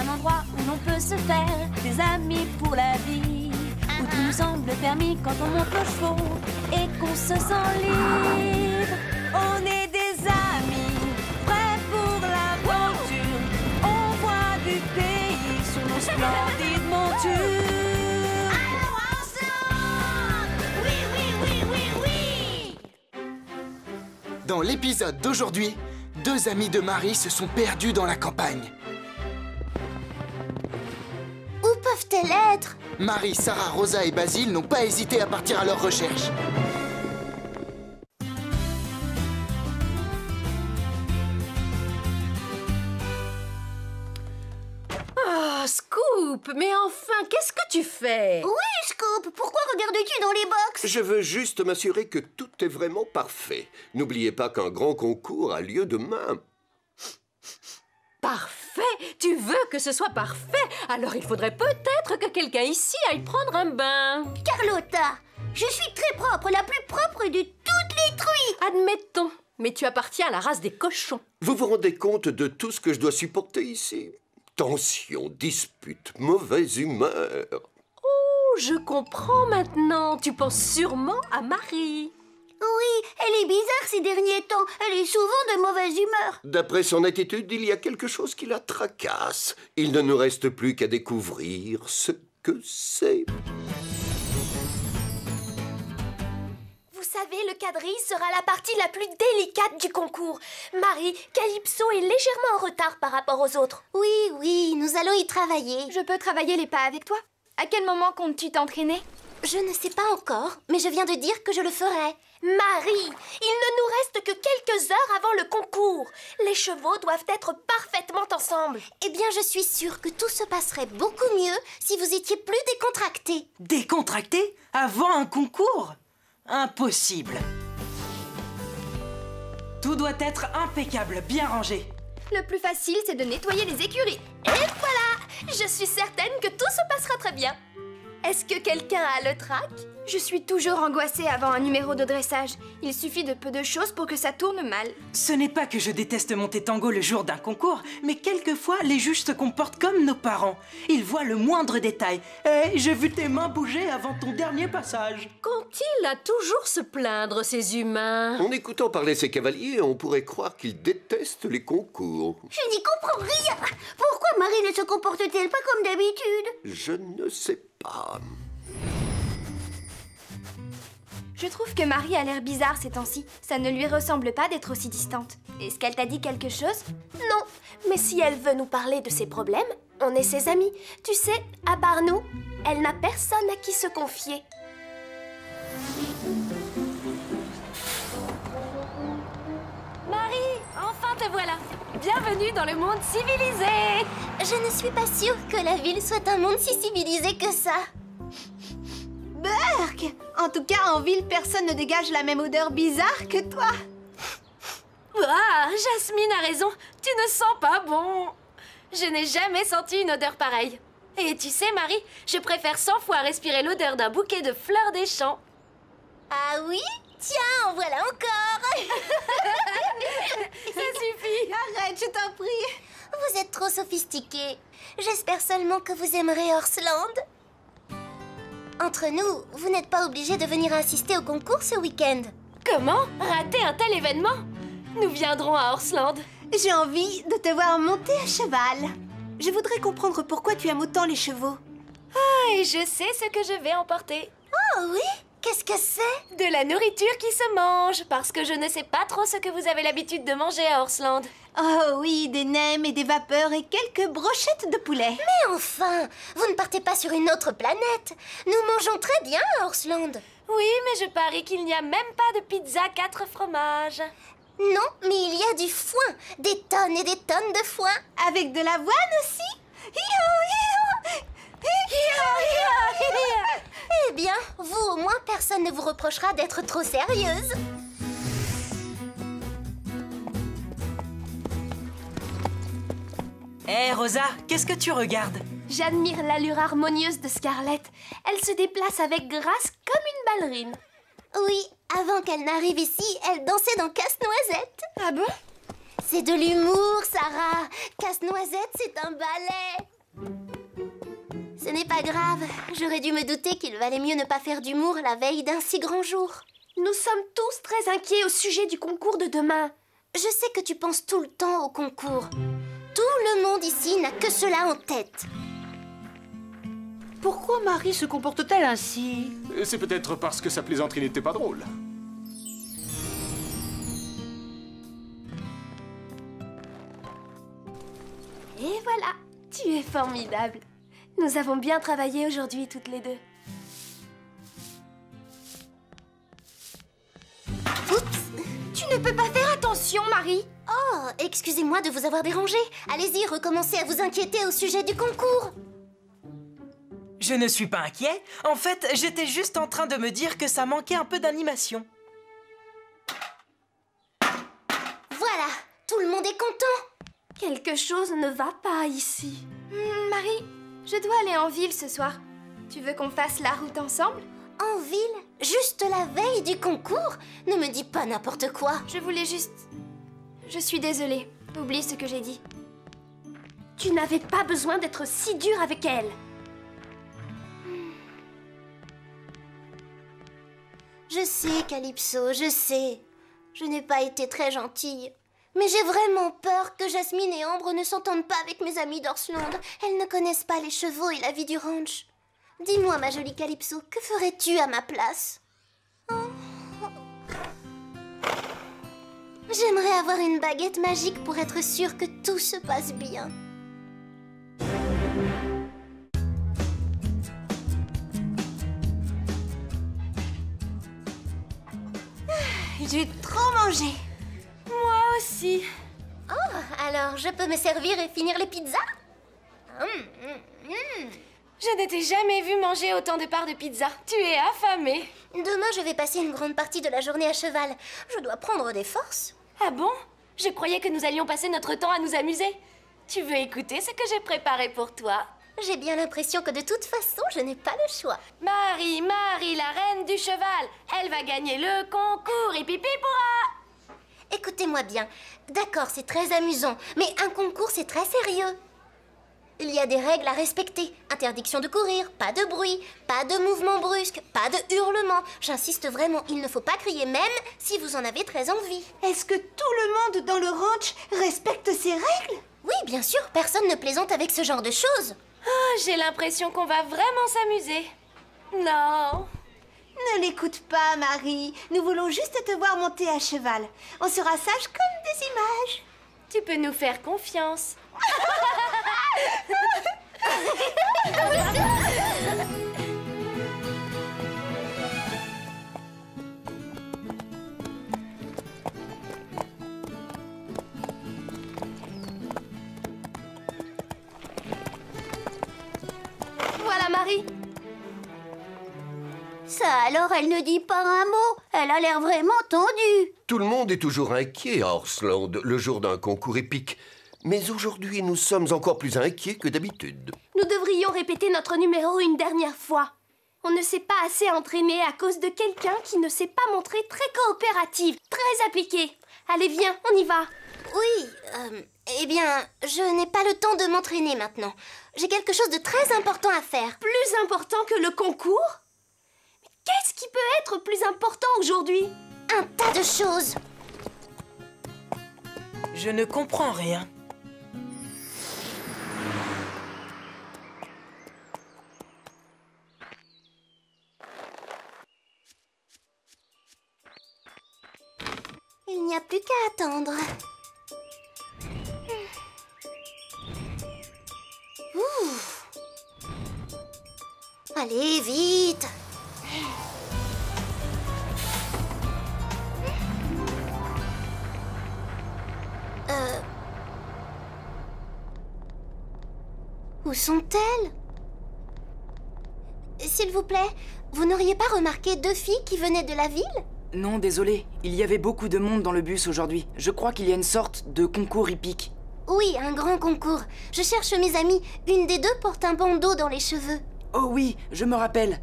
un endroit où l'on peut se faire des amis pour la vie, où tout nous semble permis quand on monte nos chevaux et qu'on se sent libre. On est des amis, prêts pour l'aventure. On voit du pays sur nos splendides montures. Allons ensemble! Oui, oui, oui, oui, oui! Dans l'épisode d'aujourd'hui, deux amis de Marie se sont perdus dans la campagne. Où peuvent-elles être? Marie, Sarah, Rosa et Basile n'ont pas hésité à partir à leur recherche. Oh, Scoop, mais enfin, qu'est-ce que tu fais? Oui, Scoop, pourquoi regardes-tu dans les box? Je veux juste m'assurer que tout est vraiment parfait. N'oubliez pas qu'un grand concours a lieu demain. Parfait! Tu veux que ce soit parfait? Alors il faudrait peut-être que quelqu'un ici aille prendre un bain. Carlotta, je suis très propre, la plus propre de toutes les truies. Admettons, mais tu appartiens à la race des cochons. Vous vous rendez compte de tout ce que je dois supporter ici? Tension, dispute, mauvaise humeur. Oh, je comprends maintenant. Tu penses sûrement à Marie. Oui, elle est bizarre ces derniers temps. Elle est souvent de mauvaise humeur. D'après son attitude, il y a quelque chose qui la tracasse. Il ne nous reste plus qu'à découvrir ce que c'est. Vous savez, le quadrille sera la partie la plus délicate du concours. Marie, Calypso est légèrement en retard par rapport aux autres. Oui, oui, nous allons y travailler. Je peux travailler les pas avec toi? À quel moment comptes-tu t'entraîner? Je ne sais pas encore, mais je viens de dire que je le ferai. Marie, il ne nous reste que quelques heures avant le concours. Les chevaux doivent être parfaitement ensemble. Eh bien, je suis sûre que tout se passerait beaucoup mieux si vous étiez plus décontractés. Décontracté avant un concours? Impossible. Tout doit être impeccable, bien rangé. Le plus facile, c'est de nettoyer les écuries. Et voilà! Je suis certaine que tout se passera très bien. Est-ce que quelqu'un a le trac? Je suis toujours angoissée avant un numéro de dressage. Il suffit de peu de choses pour que ça tourne mal. Ce n'est pas que je déteste monter tango le jour d'un concours, mais quelquefois, les juges se comportent comme nos parents. Ils voient le moindre détail. « Hé, j'ai vu tes mains bouger avant ton dernier passage. » Qu'ont-ils à toujours se plaindre, ces humains? En écoutant parler ces cavaliers, on pourrait croire qu'ils détestent les concours. Je n'y comprends rien. Pourquoi Marie ne se comporte-t-elle pas comme d'habitude? Je ne sais pas. Je trouve que Marie a l'air bizarre ces temps-ci. Ça ne lui ressemble pas d'être aussi distante. Est-ce qu'elle t'a dit quelque chose? Non, mais si elle veut nous parler de ses problèmes, on est ses amis. Tu sais, à part nous, elle n'a personne à qui se confier. Marie, enfin te voilà. Bienvenue dans le monde civilisé. Je ne suis pas sûre que la ville soit un monde si civilisé que ça. Burk! En tout cas, en ville, personne ne dégage la même odeur bizarre que toi. Ah, Jasmine a raison. Tu ne sens pas bon. Je n'ai jamais senti une odeur pareille. Et tu sais, Marie, je préfère 100 fois respirer l'odeur d'un bouquet de fleurs des champs. Ah oui? Tiens, en voilà encore. Ça suffit. Arrête, je t'en prie. Vous êtes trop sophistiqués. J'espère seulement que vous aimerez Horseland. Entre nous, vous n'êtes pas obligé de venir assister au concours ce week-end. Comment rater un tel événement? Nous viendrons à Horseland. J'ai envie de te voir monter à cheval. Je voudrais comprendre pourquoi tu aimes autant les chevaux. Ah, et je sais ce que je vais emporter. Oh oui? Qu'est-ce que c'est? De la nourriture qui se mange, parce que je ne sais pas trop ce que vous avez l'habitude de manger à Horseland. Oh oui, des nems et des vapeurs et quelques brochettes de poulet. Mais enfin, vous ne partez pas sur une autre planète. Nous mangeons très bien à Horseland. Oui, mais je parie qu'il n'y a même pas de pizza 4 fromages. Non, mais il y a du foin. Des tonnes et des tonnes de foin. Avec de l'avoine aussi. Eh bien, vous au moins, personne ne vous reprochera d'être trop sérieuse. Hé, Rosa, qu'est-ce que tu regardes? J'admire l'allure harmonieuse de Scarlett. Elle se déplace avec grâce comme une ballerine. Oui, avant qu'elle n'arrive ici, elle dansait dans Casse-Noisette. Ah bon? C'est de l'humour, Sarah. Casse-Noisette, c'est un ballet. Ce n'est pas grave. J'aurais dû me douter qu'il valait mieux ne pas faire d'humour la veille d'un si grand jour. Nous sommes tous très inquiets au sujet du concours de demain. Je sais que tu penses tout le temps au concours. Tout le monde ici n'a que cela en tête. Pourquoi Marie se comporte-t-elle ainsi? C'est peut-être parce que sa plaisanterie n'était pas drôle. Et voilà, tu es formidable. Nous avons bien travaillé aujourd'hui toutes les deux. Oups! Tu ne peux pas faire attention, Marie. Oh, excusez-moi de vous avoir dérangé. Allez-y, recommencez à vous inquiéter au sujet du concours. Je ne suis pas inquiet. En fait, j'étais juste en train de me dire que ça manquait un peu d'animation. Voilà, tout le monde est content. Quelque chose ne va pas ici. Marie, je dois aller en ville ce soir. Tu veux qu'on fasse la route ensemble? En ville? Juste la veille du concours? Ne me dis pas n'importe quoi. Je voulais juste... Je suis désolée. Oublie ce que j'ai dit. Tu n'avais pas besoin d'être si dur avec elle. Je sais, Calypso, je sais. Je n'ai pas été très gentille. Mais j'ai vraiment peur que Jasmine et Ambre ne s'entendent pas avec mes amies d'Orsland. Elles ne connaissent pas les chevaux et la vie du ranch. Dis-moi, ma jolie Calypso, que ferais-tu à ma place? Oh. J'aimerais avoir une baguette magique pour être sûre que tout se passe bien. J'ai trop mangé. Moi aussi. Oh, alors je peux me servir et finir les pizzas? Je ne t'ai jamais vu manger autant de parts de pizza. Tu es affamée. Demain, je vais passer une grande partie de la journée à cheval. Je dois prendre des forces. Ah bon? Je croyais que nous allions passer notre temps à nous amuser. Tu veux écouter ce que j'ai préparé pour toi? J'ai bien l'impression que de toute façon, je n'ai pas le choix. Marie, la reine du cheval. Elle va gagner le concours et pipi pourra. Écoutez-moi bien. D'accord, c'est très amusant, mais un concours, c'est très sérieux. Il y a des règles à respecter. Interdiction de courir, pas de bruit, pas de mouvements brusques, pas de hurlements. J'insiste vraiment, il ne faut pas crier même si vous en avez très envie. Est-ce que tout le monde dans le ranch respecte ces règles? Oui, bien sûr, personne ne plaisante avec ce genre de choses. Oh, j'ai l'impression qu'on va vraiment s'amuser. Non. Ne l'écoute pas, Marie. Nous voulons juste te voir monter à cheval. On sera sages comme des images. Tu peux nous faire confiance. Voilà, Marie. Ça alors, elle ne dit pas un mot. Elle a l'air vraiment tendue. Tout le monde est toujours inquiet à Orsland, le jour d'un concours épique. Mais aujourd'hui, nous sommes encore plus inquiets que d'habitude. Nous devrions répéter notre numéro une dernière fois. On ne s'est pas assez entraîné à cause de quelqu'un qui ne s'est pas montré très coopérative, très appliquée. Allez, viens, on y va. Oui, eh bien, je n'ai pas le temps de m'entraîner maintenant. J'ai quelque chose de très important à faire. Plus important que le concours? Mais qu'est-ce qui peut être plus important aujourd'hui? Un tas de choses. Je ne comprends rien. Il n'y a plus qu'à attendre. Ouh. Allez, vite. Où sont-elles? S'il vous plaît, vous n'auriez pas remarqué deux filles qui venaient de la ville? Non, désolé. Il y avait beaucoup de monde dans le bus aujourd'hui. Je crois qu'il y a une sorte de concours hippique. Oui, un grand concours. Je cherche mes amies. Une des deux porte un bandeau dans les cheveux. Oh oui, je me rappelle.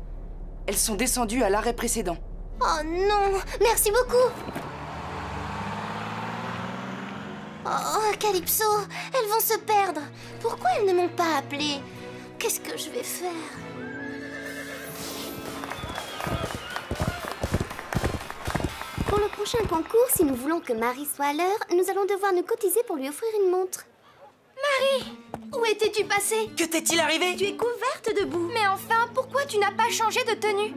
Elles sont descendues à l'arrêt précédent. Oh non, merci beaucoup. Oh, Calypso, elles vont se perdre. Pourquoi elles ne m'ont pas appelée? qu'est-ce que je vais faire? Pour le prochain concours, si nous voulons que Marie soit à l'heure, nous allons devoir nous cotiser pour lui offrir une montre. Marie, où étais-tu passée? Que t'est-il arrivé? Tu es couverte de boue. Mais enfin, pourquoi tu n'as pas changé de tenue?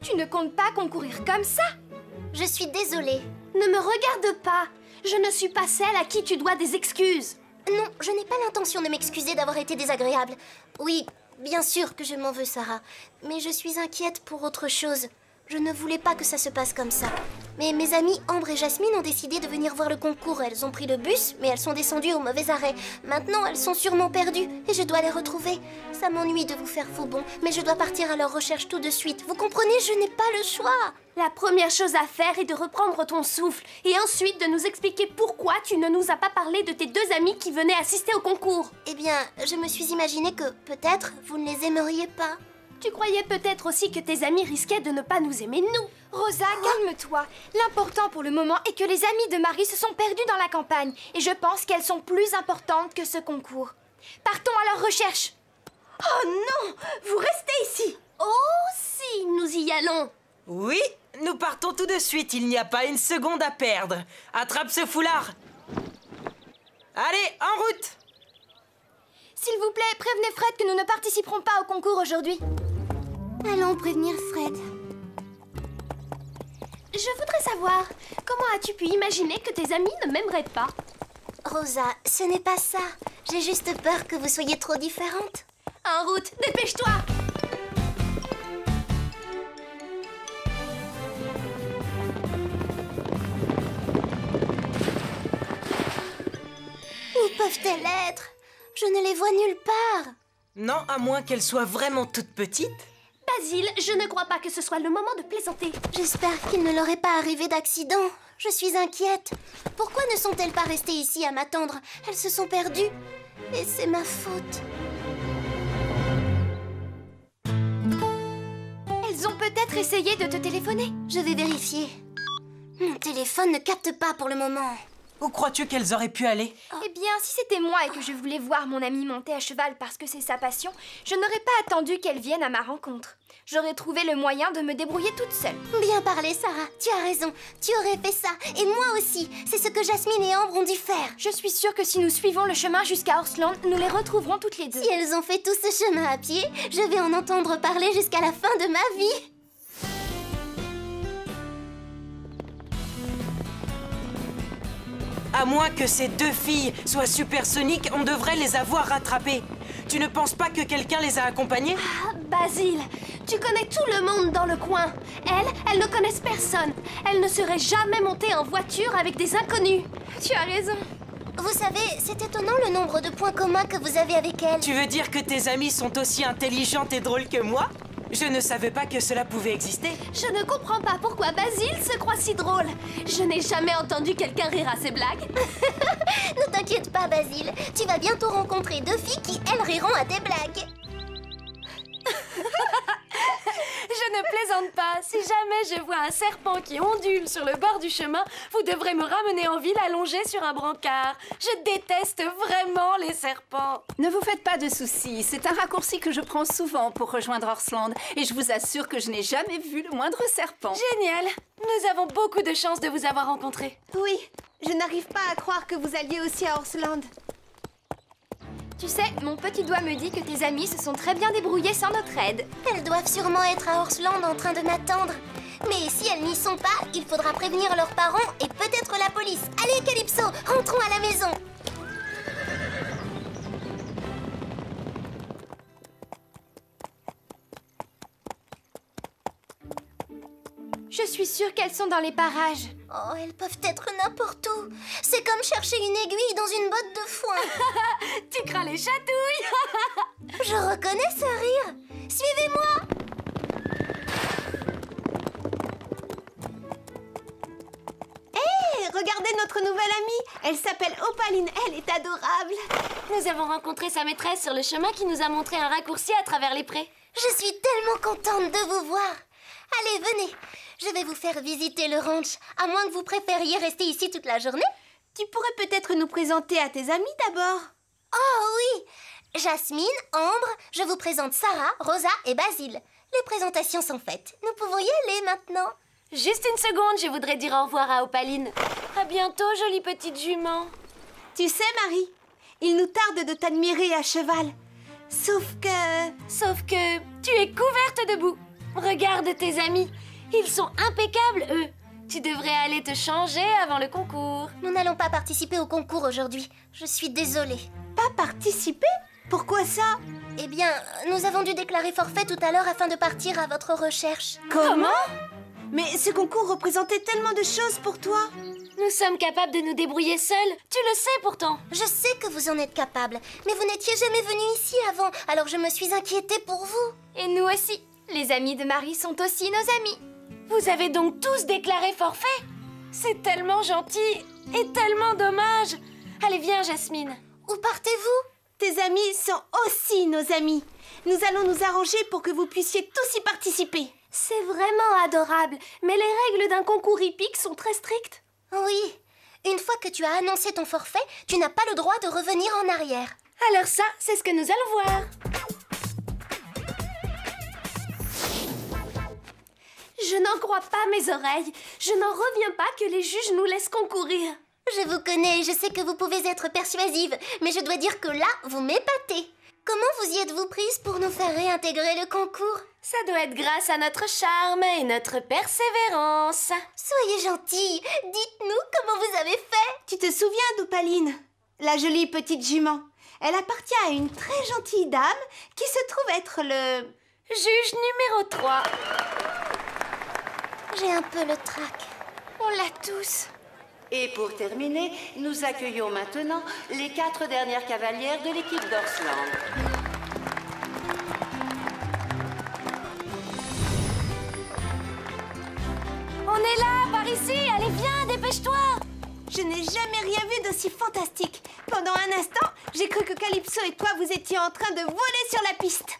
Tu ne comptes pas concourir comme ça? Je suis désolée. Ne me regarde pas. Je ne suis pas celle à qui tu dois des excuses. Non, je n'ai pas l'intention de m'excuser d'avoir été désagréable. Oui, bien sûr que je m'en veux, Sarah. Mais je suis inquiète pour autre chose. Je ne voulais pas que ça se passe comme ça. Mais mes amies Ambre et Jasmine ont décidé de venir voir le concours. Elles ont pris le bus, mais elles sont descendues au mauvais arrêt. Maintenant, elles sont sûrement perdues et je dois les retrouver. Ça m'ennuie de vous faire faux bond, mais je dois partir à leur recherche tout de suite. Vous comprenez, je n'ai pas le choix. La première chose à faire est de reprendre ton souffle et ensuite de nous expliquer pourquoi tu ne nous as pas parlé de tes deux amies qui venaient assister au concours. Eh bien, je me suis imaginé que, peut-être, vous ne les aimeriez pas. Tu croyais peut-être aussi que tes amis risquaient de ne pas nous aimer, nous. Rosa, calme-toi. L'important pour le moment est que les amis de Marie se sont perdus dans la campagne. Et je pense qu'elles sont plus importantes que ce concours. Partons à leur recherche. Oh non! Vous restez ici! Oh si, nous y allons. Oui, nous partons tout de suite. Il n'y a pas une seconde à perdre. Attrape ce foulard. Allez, en route! S'il vous plaît, prévenez Fred que nous ne participerons pas au concours aujourd'hui. Allons prévenir Fred. Je voudrais savoir, comment as-tu pu imaginer que tes amis ne m'aimeraient pas? Rosa, ce n'est pas ça. J'ai juste peur que vous soyez trop différentes. En route, dépêche-toi! Où peuvent-elles être? Je ne les vois nulle part. Non, à moins qu'elle soit vraiment toute petite. Basile, je ne crois pas que ce soit le moment de plaisanter. J'espère qu'il ne leur est pas arrivé d'accident. Je suis inquiète. Pourquoi ne sont-elles pas restées ici à m'attendre? Elles se sont perdues. Et c'est ma faute. Elles ont peut-être essayé de te téléphoner. Je vais vérifier. Mon téléphone ne capte pas pour le moment. Où crois-tu qu'elles auraient pu aller? Eh bien, si c'était moi et que je voulais voir mon amie monter à cheval parce que c'est sa passion, je n'aurais pas attendu qu'elle vienne à ma rencontre. J'aurais trouvé le moyen de me débrouiller toute seule. Bien parlé, Sarah. Tu as raison. Tu aurais fait ça. Et moi aussi. C'est ce que Jasmine et Ambre ont dû faire. Je suis sûre que si nous suivons le chemin jusqu'à Horsland, nous les retrouverons toutes les deux. Si elles ont fait tout ce chemin à pied, je vais en entendre parler jusqu'à la fin de ma vie. À moins que ces deux filles soient supersoniques, on devrait les avoir rattrapées. Tu ne penses pas que quelqu'un les a accompagnées? Ah, Basile, tu connais tout le monde dans le coin. Elles ne connaissent personne. Elles ne seraient jamais montées en voiture avec des inconnus. Tu as raison. Vous savez, c'est étonnant le nombre de points communs que vous avez avec elles. Tu veux dire que tes amies sont aussi intelligentes et drôles que moi? Je ne savais pas que cela pouvait exister. Je ne comprends pas pourquoi Basile se croit si drôle. Je n'ai jamais entendu quelqu'un rire à ses blagues. Ne t'inquiète pas, Basile. Tu vas bientôt rencontrer deux filles qui, elles, riront à tes blagues. Je ne plaisante pas. Si jamais je vois un serpent qui ondule sur le bord du chemin, vous devrez me ramener en ville allongé sur un brancard. Je déteste vraiment les serpents. Ne vous faites pas de soucis. C'est un raccourci que je prends souvent pour rejoindre Horsland. Et je vous assure que je n'ai jamais vu le moindre serpent. Génial. Nous avons beaucoup de chance de vous avoir rencontrés. Oui, je n'arrive pas à croire que vous alliez aussi à Horsland. Tu sais, mon petit doigt me dit que tes amis se sont très bien débrouillés sans notre aide. Elles doivent sûrement être à Horsland en train de m'attendre. Mais si elles n'y sont pas, il faudra prévenir leurs parents et peut-être la police. Allez, Calypso, rentrons à la maison. Je suis sûre qu'elles sont dans les parages. Oh, elles peuvent être n'importe où. C'est comme chercher une aiguille dans une botte de foin. Tu crains les chatouilles. Je reconnais ce rire. Suivez-moi. Hé, regardez notre nouvelle amie. Elle s'appelle Opaline. Elle est adorable. Nous avons rencontré sa maîtresse sur le chemin qui nous a montré un raccourci à travers les prés. Je suis tellement contente de vous voir. Allez, venez. Je vais vous faire visiter le ranch, à moins que vous préfériez rester ici toute la journée. Tu pourrais peut-être nous présenter à tes amis d'abord. Oh oui, Jasmine, Ambre, je vous présente Sarah, Rosa et Basile. Les présentations sont faites. Nous pouvons y aller maintenant. Juste une seconde, je voudrais dire au revoir à Opaline. À bientôt, jolie petite jument. Tu sais, Marie, il nous tarde de t'admirer à cheval. Sauf que tu es couverte de boue. Regarde tes amis. Ils sont impeccables, eux. Tu devrais aller te changer avant le concours. Nous n'allons pas participer au concours aujourd'hui. Je suis désolée. Pas participer? Pourquoi ça? Eh bien, nous avons dû déclarer forfait tout à l'heure afin de partir à votre recherche. Comment? Mais ce concours représentait tellement de choses pour toi. Nous sommes capables de nous débrouiller seuls. Tu le sais pourtant. Je sais que vous en êtes capable, mais vous n'étiez jamais venu ici avant, alors je me suis inquiétée pour vous. Et nous aussi. Les amis de Marie sont aussi nos amis. Vous avez donc tous déclaré forfait? C'est tellement gentil et tellement dommage. Allez, viens, Jasmine. Où partez-vous? Tes amis sont aussi nos amis. Nous allons nous arranger pour que vous puissiez tous y participer. C'est vraiment adorable, mais les règles d'un concours hippique sont très strictes. Oui. Une fois que tu as annoncé ton forfait, tu n'as pas le droit de revenir en arrière. Alors ça, c'est ce que nous allons voir. Je n'en crois pas mes oreilles. Je n'en reviens pas que les juges nous laissent concourir. Je vous connais, je sais que vous pouvez être persuasive, mais je dois dire que là, vous m'épatez. Comment vous y êtes-vous prise pour nous faire réintégrer le concours? Ça doit être grâce à notre charme et notre persévérance. Soyez gentille, dites-nous comment vous avez fait. Tu te souviens d'Opaline, la jolie petite jument? Elle appartient à une très gentille dame qui se trouve être le... juge numéro 3. J'ai un peu le trac. On l'a tous. Et pour terminer, nous accueillons maintenant les 4 dernières cavalières de l'équipe d'Orsland. On est là, par ici. Allez, viens, dépêche-toi. Je n'ai jamais rien vu d'aussi fantastique. Pendant un instant, j'ai cru que Calypso et toi, vous étiez en train de voler sur la piste.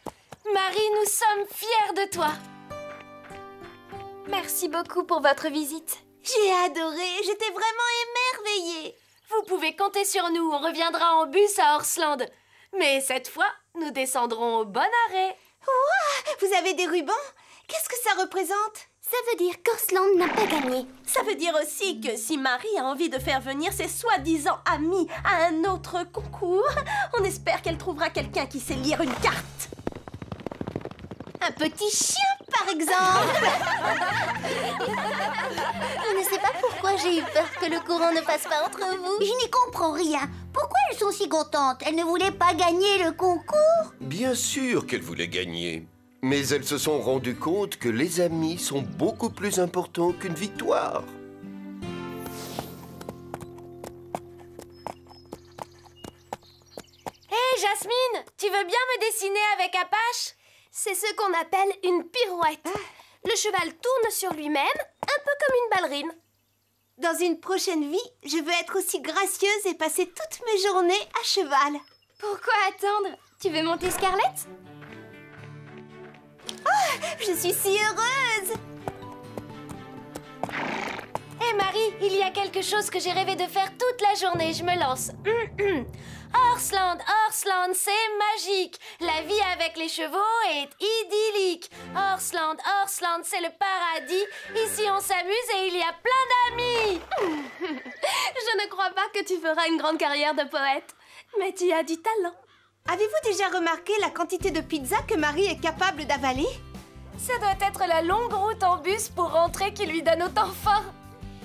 Marie, nous sommes fiers de toi. Merci beaucoup pour votre visite. J'ai adoré, j'étais vraiment émerveillée. Vous pouvez compter sur nous, on reviendra en bus à Horsland. Mais cette fois, nous descendrons au bon arrêt. Ouah, vous avez des rubans? Qu'est-ce que ça représente? Ça veut dire qu'Horsland n'a pas gagné. Ça veut dire aussi que si Marie a envie de faire venir ses soi-disant amis à un autre concours, on espère qu'elle trouvera quelqu'un qui sait lire une carte. Un petit chien, par exemple. Je ne sais pas pourquoi j'ai eu peur que le courant ne passe pas entre vous. Je n'y comprends rien. Pourquoi elles sont si contentes? Elles ne voulaient pas gagner le concours? Bien sûr qu'elles voulaient gagner. Mais elles se sont rendues compte que les amis sont beaucoup plus importants qu'une victoire. Hé, Jasmine, tu veux bien me dessiner avec Apache? C'est ce qu'on appelle une pirouette. Le cheval tourne sur lui-même, un peu comme une ballerine. Dans une prochaine vie, je veux être aussi gracieuse et passer toutes mes journées à cheval. Pourquoi attendre? Tu veux monter Scarlett? Oh, je suis si heureuse! Hé Marie, il y a quelque chose que j'ai rêvé de faire toute la journée, je me lance. Horsland, Horsland, c'est magique. La vie avec les chevaux est idyllique. Horsland, Horsland, c'est le paradis. Ici on s'amuse et il y a plein d'amis. Je ne crois pas que tu feras une grande carrière de poète, mais tu as du talent. Avez-vous déjà remarqué la quantité de pizza que Marie est capable d'avaler? Ça doit être la longue route en bus pour rentrer qui lui donne autant faim.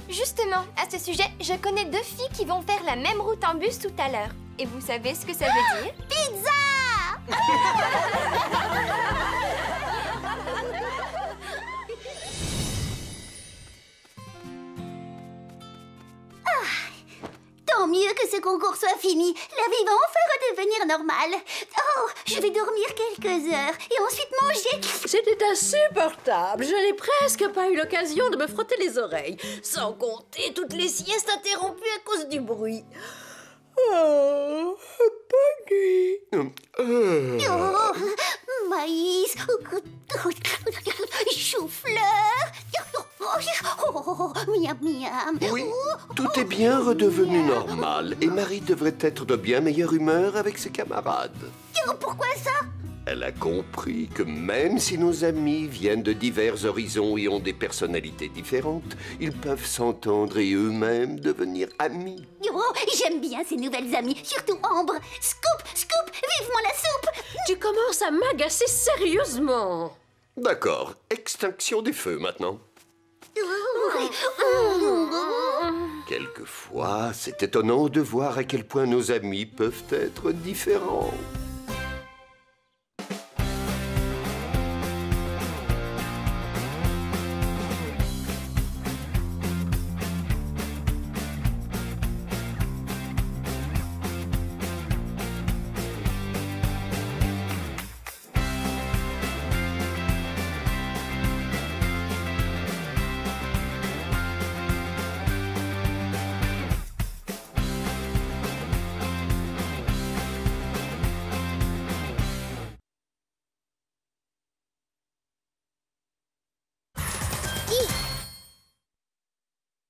Justement, à ce sujet, je connais 2 filles qui vont faire la même route en bus tout à l'heure. Et vous savez ce que ça veut dire? Pizza! Tant mieux que ce concours soit fini. La vie va enfin redevenir normale. Oh, je vais dormir quelques heures et ensuite manger. C'était insupportable. Je n'ai presque pas eu l'occasion de me frotter les oreilles. Sans compter toutes les siestes interrompues à cause du bruit. Oh, bonne nuit. Oh, maïs, chou-fleur. Oh, miam, miam. Oui, tout est bien redevenu normal et Marie devrait être de bien meilleure humeur avec ses camarades. Pourquoi ça? Elle a compris que même si nos amis viennent de divers horizons et ont des personnalités différentes, ils peuvent s'entendre et eux-mêmes devenir amis. Oh, j'aime bien ces nouvelles amies, surtout Ambre. Scoop, Scoop, vivement la soupe. Tu commences à m'agacer sérieusement. D'accord, extinction des feux maintenant. Quelquefois, c'est étonnant de voir à quel point nos amis peuvent être différents.